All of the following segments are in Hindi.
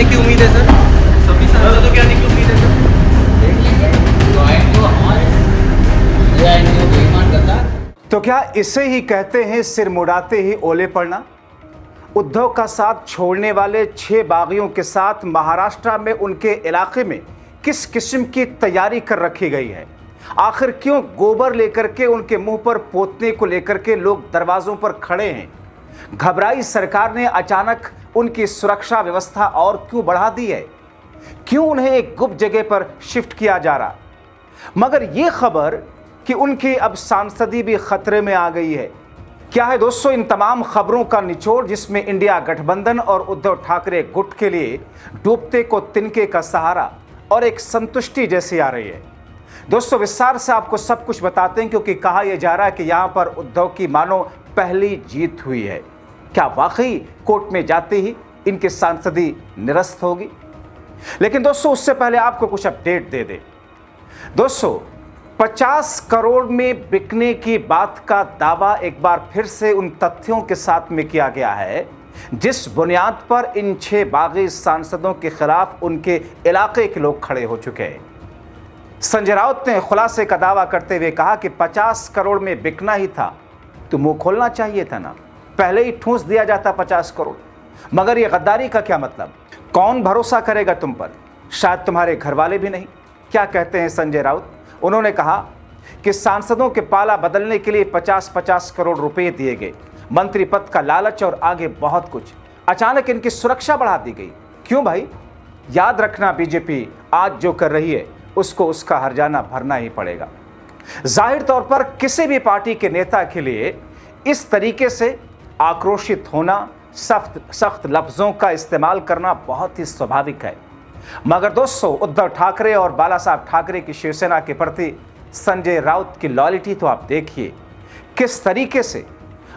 आने की उम्मीद है सर? सभी सांसदों के आने की उम्मीद है सर? देख लेंगे जो आएंगे वो हमारे, नहीं आएंगे वो बेईमान गद्दार। तो क्या इसे ही कहते हैं सिर मुड़ाते ही ओले पड़ना? उद्धव का साथ छोड़ने वाले 6 बागियों के साथ महाराष्ट्र में उनके इलाके में किस किस्म की तैयारी कर रखी गई है? आखिर क्यों गोबर लेकर के उनके मुंह पर पोतने को लेकर के लोग दरवाजों पर खड़े हैं? घबराई सरकार ने अचानक उनकी सुरक्षा व्यवस्था और क्यों बढ़ा दी है? क्यों उन्हें एक गुप्त जगह पर शिफ्ट किया जा रहा? मगर यह खबर कि उनकी अब सांसदी भी खतरे में आ गई है, क्या है दोस्तों इन तमाम खबरों का निचोड़, जिसमें इंडिया गठबंधन और उद्धव ठाकरे गुट के लिए डूबते को तिनके का सहारा और एक संतुष्टि जैसी आ रही है। दोस्तों विस्तार से आपको सब कुछ बताते हैं, क्योंकि कहा यह जा रहा है कि यहां पर उद्धव की मानो पहली जीत हुई है। क्या वाकई कोर्ट में जाते ही इनकी सांसदी निरस्त होगी? लेकिन दोस्तों उससे पहले आपको कुछ अपडेट दे दे। दोस्तों 50 करोड़ में बिकने की बात का दावा एक बार फिर से उन तथ्यों के साथ में किया गया है जिस बुनियाद पर इन 6 बागी सांसदों के खिलाफ उनके इलाके के लोग खड़े हो चुके हैं। संजय राउत ने खुलासे का दावा करते हुए कहा कि 50 करोड़ में बिकना ही था तो मुंह खोलना चाहिए था ना, पहले ही ठूंस दिया जाता 50 करोड़। मगर यह गद्दारी का क्या मतलब? कौन भरोसा करेगा तुम पर? शायद तुम्हारे घर वाले भी नहीं। क्या कहते हैं संजय राउत? उन्होंने कहा कि सांसदों के पाला बदलने के लिए 50-50 करोड़ रुपए दिए गए, मंत्री पद का लालच और आगे बहुत कुछ। अचानक इनकी सुरक्षा बढ़ा दी गई। क्यों भाई? याद रखना, बीजेपी आज जो कर रही है उसको उसका हर्जाना भरना ही पड़ेगा। जाहिर तौर पर किसी भी पार्टी के नेता के लिए इस तरीके से आक्रोशित होना, सख्त लफ्जों का इस्तेमाल करना बहुत ही स्वाभाविक है। मगर दोस्तों उद्धव ठाकरे और बाला साहब ठाकरे की शिवसेना के प्रति संजय राउत की लॉयल्टी तो आप देखिए, किस तरीके से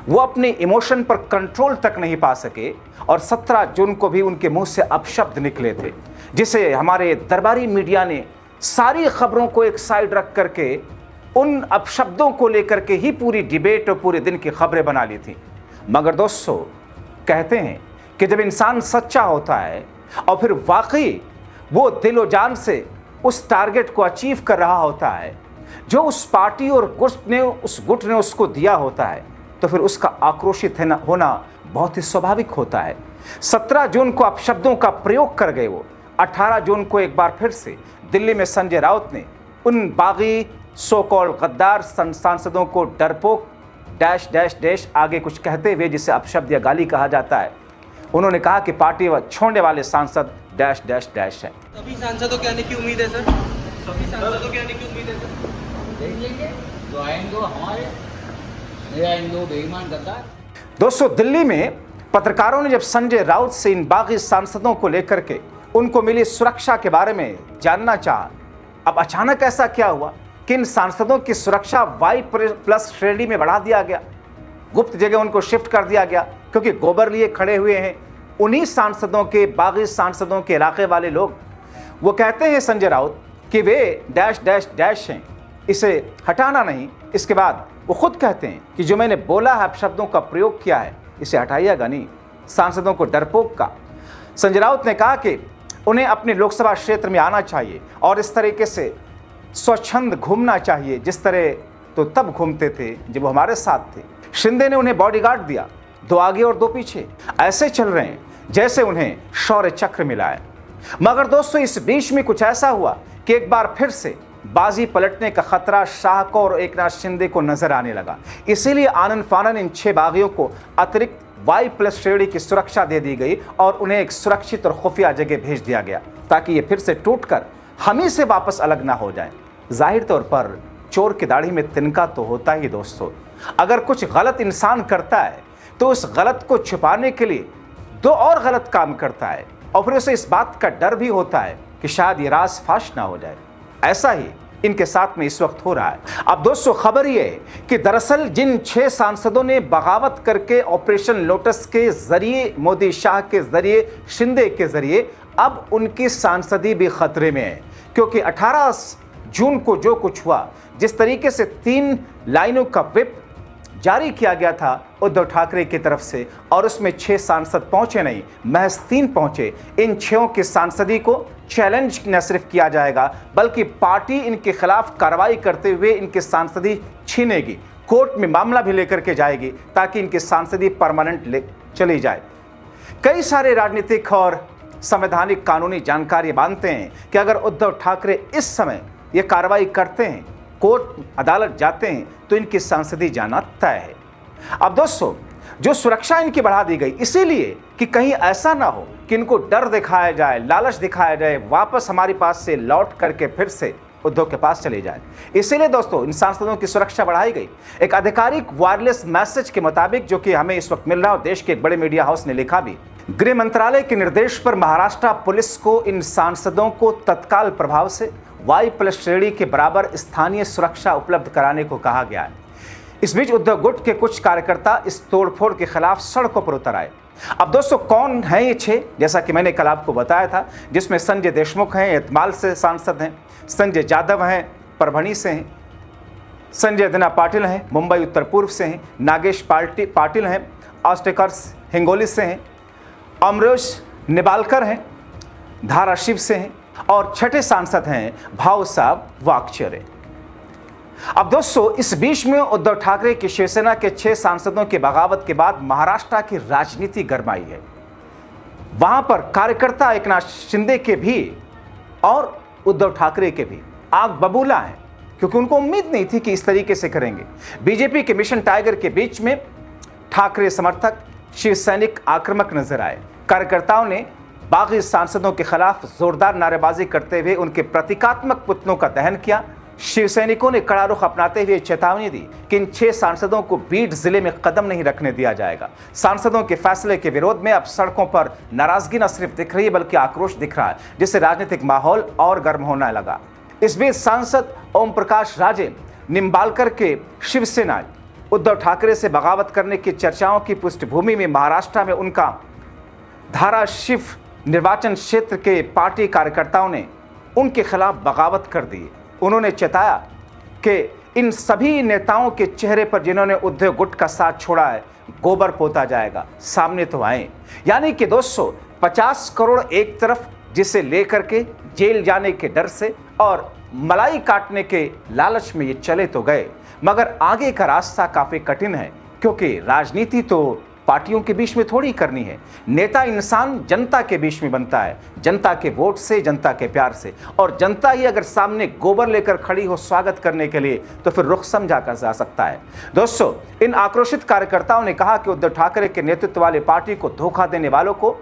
वो अपने इमोशन पर कंट्रोल तक नहीं पा सके और 17 जून को भी उनके मुंह से अपशब्द निकले थे, जिसे हमारे दरबारी मीडिया ने सारी खबरों को एक साइड रख करके उन अपशब्दों को लेकर के ही पूरी डिबेट और पूरे दिन की खबरें बना ली थी। मगर दोस्तों कहते हैं कि जब इंसान सच्चा होता है और फिर वाकई वो दिलो जान से उस टारगेट को अचीव कर रहा होता है जो उस पार्टी और गुट ने उसको दिया होता है, तो फिर उसका आक्रोशित होना बहुत ही स्वाभाविक होता है। 17 जून को अपशब्दों का प्रयोग कर गए वो। 18 जून को एक बार फिर से दिल्ली में संजय राउत ने उन बागी सो कॉल्ड गद्दार सांसदों को डरपोक डैश डैश डैश आगे कुछ कहते हुए, जिसे अपशब्द या गाली कहा जाता है, उन्होंने कहा कि पार्टी छोड़ने वाले सांसद डैश डैश डैश है। सभी सांसदों के आने की उम्मीद है सर? सभी सांसदों के आने की उम्मीद है सर? देख लेंगे जो आएंगे वो हमारे, नहीं आएंगे वो बेईमान गद्दार। दोस्तों दिल्ली में पत्रकारों ने जब संजय राउत से इन बागी सांसदों को लेकर के उनको मिली सुरक्षा के बारे में जानना चाहा, अब अचानक ऐसा क्या हुआ कि इन सांसदों की सुरक्षा Y+ श्रेणी में बढ़ा दिया गया, गुप्त जगह उनको शिफ्ट कर दिया गया, क्योंकि गोबर लिए खड़े हुए हैं उन्हीं सांसदों के, बागी सांसदों के इलाके वाले लोग। वो कहते हैं संजय राउत कि वे डैश डैश डैश हैं, इसे हटाना नहीं। इसके बाद वो खुद कहते हैं कि जो मैंने बोला है, शब्दों का प्रयोग किया है, इसे हटाइएगा नहीं, सांसदों को डरपोक का। संजय राउत ने कहा कि उन्हें अपने लोकसभा क्षेत्र में आना चाहिए और इस तरीके से स्वच्छंद घूमना चाहिए, जिस तरह तो तब घूमते थे जब वो हमारे साथ थे। शिंदे ने उन्हें बॉडीगार्ड दिया, 2 आगे और 2 पीछे, ऐसे चल रहे हैं जैसे उन्हें शौर्य चक्र मिला है। मगर दोस्तों इस बीच में कुछ ऐसा हुआ कि एक बार फिर से बाजी पलटने का खतरा शाह को और एकनाथ शिंदे को नजर आने लगा। इसीलिए आनन फानन इन 6 बागियों को अतिरिक्त Y+ श्रेणी की सुरक्षा दे दी गई और उन्हें एक सुरक्षित और खुफिया जगह भेज दिया गया, ताकि ये फिर से टूटकर हम ही से वापस अलग ना हो जाए। जाहिर तौर पर चोर की दाढ़ी में तिनका तो होता ही दोस्तों। अगर कुछ गलत इंसान करता है तो उस गलत को छुपाने के लिए 2 और गलत काम करता है, और फिर उसे इस बात का डर भी होता है कि शायद ये राज फाश ना हो जाए। ऐसा ही इनके साथ में इस वक्त हो रहा है। अब दोस्तों खबर यह है कि दरअसल जिन 6 सांसदों ने बगावत करके ऑपरेशन लोटस के जरिए, मोदी शाह के जरिए, शिंदे के जरिए, अब उनकी सांसदी भी खतरे में है, क्योंकि 18 जून को जो कुछ हुआ, जिस तरीके से 3 लाइनों का व्हिप जारी किया गया था उद्धव ठाकरे की तरफ से, और उसमें 6 सांसद पहुंचे नहीं, महज 3 पहुंचे। इन 6 की सांसदी को चैलेंज न सिर्फ किया जाएगा बल्कि पार्टी इनके खिलाफ कार्रवाई करते हुए इनकी सांसदी छीनेगी, कोर्ट में मामला भी लेकर के जाएगी ताकि इनकी सांसदी परमानेंट ले चली जाए। कई सारे राजनीतिक और संवैधानिक कानूनी जानकारी मानते हैं कि अगर उद्धव ठाकरे इस समय ये कार्रवाई करते हैं, कोर्ट अदालत जाते हैं, तो इनकी सांसदी जाना तय है। अब दोस्तों, जो सुरक्षा इनकी बढ़ा दी गई इसीलिए कि कहीं ऐसा ना हो कि इनको डर दिखाया जाए, लालच दिखाया जाए, वापस हमारे पास से लौट करके फिर से उद्धव के पास चले जाए। इसीलिए दोस्तों इन सांसदों की सुरक्षा बढ़ाई गई। एक आधिकारिक वायरलेस मैसेज के मुताबिक, जो कि हमें इस वक्त मिल रहा है, देश के एक बड़े मीडिया हाउस ने लिखा भी, गृह मंत्रालय के निर्देश पर महाराष्ट्र पुलिस को इन सांसदों को तत्काल प्रभाव से Y+ श्रेणी के बराबर स्थानीय सुरक्षा उपलब्ध कराने को कहा गया है। इस बीच उद्धव गुट के कुछ कार्यकर्ता इस तोड़फोड़ के खिलाफ सड़कों पर उतर आए। अब दोस्तों, कौन है ये 6? जैसा कि मैंने कल आपको बताया था, जिसमें संजय देशमुख हैं, यवतमाल से सांसद हैं, संजय यादव हैं, परभणी से हैं, संजय दिना पाटिल हैं, मुंबई उत्तर पूर्व से हैं, नागेश पाटिल हैं, ऑस्टेकर्स हिंगोली से हैं, अमरोश निबालकर हैं, धाराशिव से हैं, और 6ठे सांसद हैं भाऊ साहब वाकचरे। अब दोस्तों, इस बीच में उद्धव ठाकरे की शिवसेना के 6 सांसदों की बगावत के बाद महाराष्ट्र की राजनीति गरमाई है। वहां पर कार्यकर्ता एकनाथ शिंदे के भी और उद्धव ठाकरे के भी आग बबूला है, क्योंकि उनको उम्मीद नहीं थी कि इस तरीके से करेंगे। बीजेपी के मिशन टाइगर के बीच में ठाकरे समर्थक शिवसैनिक आक्रामक नजर आए। कार्यकर्ताओं ने बागी सांसदों के खिलाफ जोरदार नारेबाजी करते हुए उनके प्रतीकात्मक पुतलों का दहन किया। शिवसैनिकों ने कड़ा रुख अपनाते हुए चेतावनी दी कि इन 6 सांसदों को बीड जिले में कदम नहीं रखने दिया जाएगा। सांसदों के फैसले के विरोध में अब सड़कों पर नाराजगी न सिर्फ दिख रही है बल्कि आक्रोश दिख रहा है, जिससे राजनीतिक माहौल और गर्म होने लगा। इस बीच सांसद ओम प्रकाश राजे निम्बालकर के शिवसेना उद्धव ठाकरे से बगावत करने की चर्चाओं की पृष्ठभूमि में महाराष्ट्र में उनका धाराशिव निर्वाचन क्षेत्र के पार्टी कार्यकर्ताओं ने उनके खिलाफ बगावत कर दी। उन्होंने चेताया कि इन सभी नेताओं के चेहरे पर जिन्होंने उद्धव गुट का साथ छोड़ा है, गोबर पोता जाएगा, सामने तो आए। यानी कि दोस्तों, 50 करोड़ एक तरफ, जिसे लेकर के जेल जाने के डर से और मलाई काटने के लालच में ये चले तो गए, मगर आगे का रास्ता काफी कठिन है, क्योंकि राजनीति तो पार्टियों के बीच में थोड़ी करनी है। नेता इंसान जनता के बीच में बनता है, जनता के वोट से, जनता के प्यार से, और जनता ही अगर सामने गोबर लेकर खड़ी हो स्वागत करने के लिए, तो फिर रुख समझा कर जा सकता है। दोस्तों, इन आक्रोशित कार्यकर्ताओं ने कहा कि उद्धव ठाकरे के नेतृत्व वाली पार्टी को धोखा देने वालों को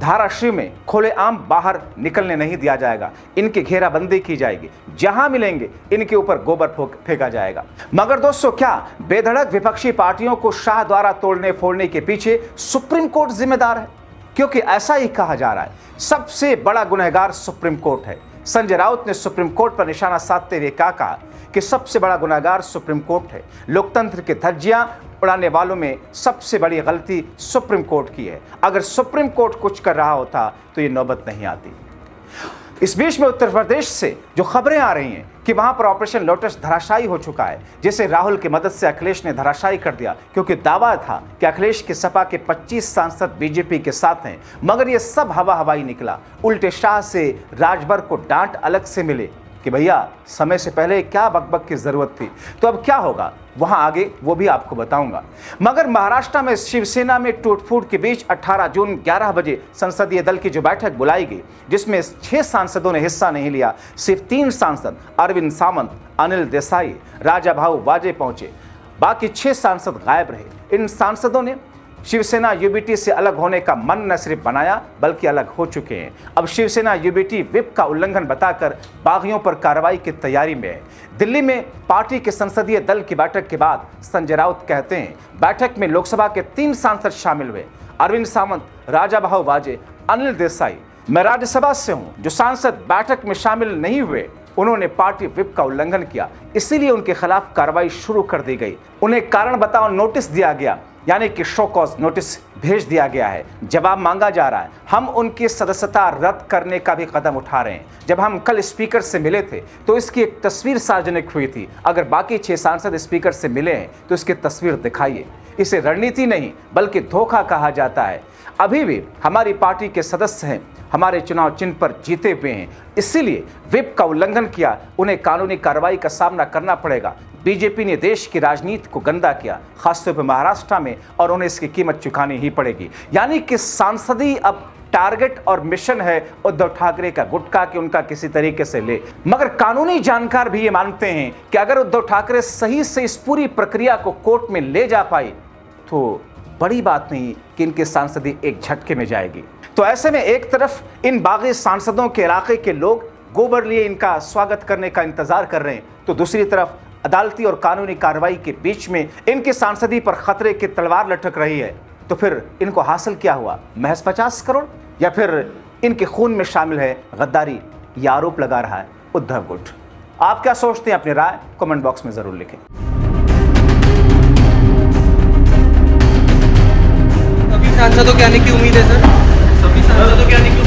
धाराशिव में खुलेआम बाहर निकलने नहीं दिया जाएगा। इनकी घेराबंदी की जाएगी, जहां मिलेंगे इनके ऊपर गोबर फेंका जाएगा। मगर दोस्तों, क्या बेधड़क विपक्षी पार्टियों को शाह द्वारा तोड़ने फोड़ने के पीछे सुप्रीम कोर्ट जिम्मेदार है? क्योंकि ऐसा ही कहा जा रहा है, सबसे बड़ा गुनहगार सुप्रीम कोर्ट है। संजय राउत ने सुप्रीम कोर्ट पर निशाना साधते हुए कहा कि सबसे बड़ा गुनहगार सुप्रीम कोर्ट है। लोकतंत्र की धज्जियां उड़ाने वालों में सबसे बड़ी गलती सुप्रीम कोर्ट की है। अगर सुप्रीम कोर्ट कुछ कर रहा होता तो ये नौबत नहीं आती। इस बीच में उत्तर प्रदेश से जो खबरें आ रही हैं कि वहां पर ऑपरेशन लोटस धराशायी हो चुका है, जिसे राहुल की मदद से अखिलेश ने धराशायी कर दिया, क्योंकि दावा था कि अखिलेश के सपा के 25 सांसद बीजेपी के साथ हैं। मगर ये सब हवाई निकला। उल्टे शाह से राजभर को डांट अलग से मिले कि भैया समय से पहले क्या बकबक की जरूरत थी। तो अब क्या होगा वहां आगे वो भी आपको बताऊंगा। मगर महाराष्ट्र में शिवसेना में टूट-फूट के बीच 18 जून 11 बजे संसदीय दल की जो बैठक बुलाई गई, जिसमें 6 सांसदों ने हिस्सा नहीं लिया। सिर्फ 3 सांसद अरविंद सामंत, अनिल देसाई, राजा भाऊ वाजे पहुंचे, बाकी 6 सांसद गायब रहे। इन सांसदों ने शिवसेना यूबीटी से अलग होने का मन न सिर्फ बनाया बल्कि अलग हो चुके हैं। अब शिवसेना यूबीटी व्हिप का उल्लंघन बताकर बागियों पर कार्रवाई की तैयारी में है। दिल्ली में पार्टी के संसदीय दल की बैठक के बाद संजय राउत कहते हैं, बैठक में लोकसभा के 3 सांसद शामिल हुए, अरविंद सामंत, राजा भाऊ वाजे, अनिल देसाई। मैं राज्यसभा से हूं। जो सांसद बैठक में शामिल नहीं हुए उन्होंने पार्टी व्हिप का उल्लंघन किया, इसीलिए उनके खिलाफ कार्रवाई शुरू कर दी गई। उन्हें कारण बताओ नोटिस दिया गया यानी कि शो कॉज नोटिस भेज दिया गया है, जवाब मांगा जा रहा है। हम उनकी सदस्यता रद्द करने का भी कदम उठा रहे हैं। जब हम कल स्पीकर से मिले थे तो इसकी एक तस्वीर सार्वजनिक हुई थी। अगर बाकी 6 सांसद स्पीकर से मिले हैं तो इसकी तस्वीर दिखाइए। इसे रणनीति नहीं बल्कि धोखा कहा जाता है। अभी भी हमारी पार्टी के सदस्य हैं, हमारे चुनाव चिन्ह पर जीते हुए हैं, इसीलिए व्हिप का उल्लंघन किया, उन्हें कानूनी कार्रवाई का सामना करना पड़ेगा। बीजेपी ने देश की राजनीति को गंदा किया, खासतौर पर महाराष्ट्र में, और उन्हें इसकी कीमत चुकानी ही पड़ेगी। यानी कि सांसदी अब टारगेट और मिशन है उद्धव ठाकरे का गुटखा कि उनका किसी तरीके से ले। मगर कानूनी जानकार भी ये मानते हैं कि अगर उद्धव ठाकरे सही से इस पूरी प्रक्रिया को कोर्ट में ले जा पाए तो बड़ी बात नहीं कि इनकी सांसदी एक झटके में जाएगी। तो ऐसे में एक तरफ इन बागी सांसदों के इलाके के लोग गोबर लिए इनका स्वागत करने का इंतजार कर रहे हैं, तो दूसरी तरफ अदालती और कानूनी कार्रवाई के बीच में इनकी सांसदी पर खतरे की तलवार लटक रही है। तो फिर इनको हासिल क्या हुआ, महज 50 करोड़, या फिर इनके खून में शामिल है गद्दारी? यह आरोप लगा रहा है उद्धव गुट। आप क्या सोचते हैं? अपनी राय कमेंट बॉक्स में जरूर लिखें। सभी सांसदों के आने की उम्मीद है सर? सभी सांसदों के आने की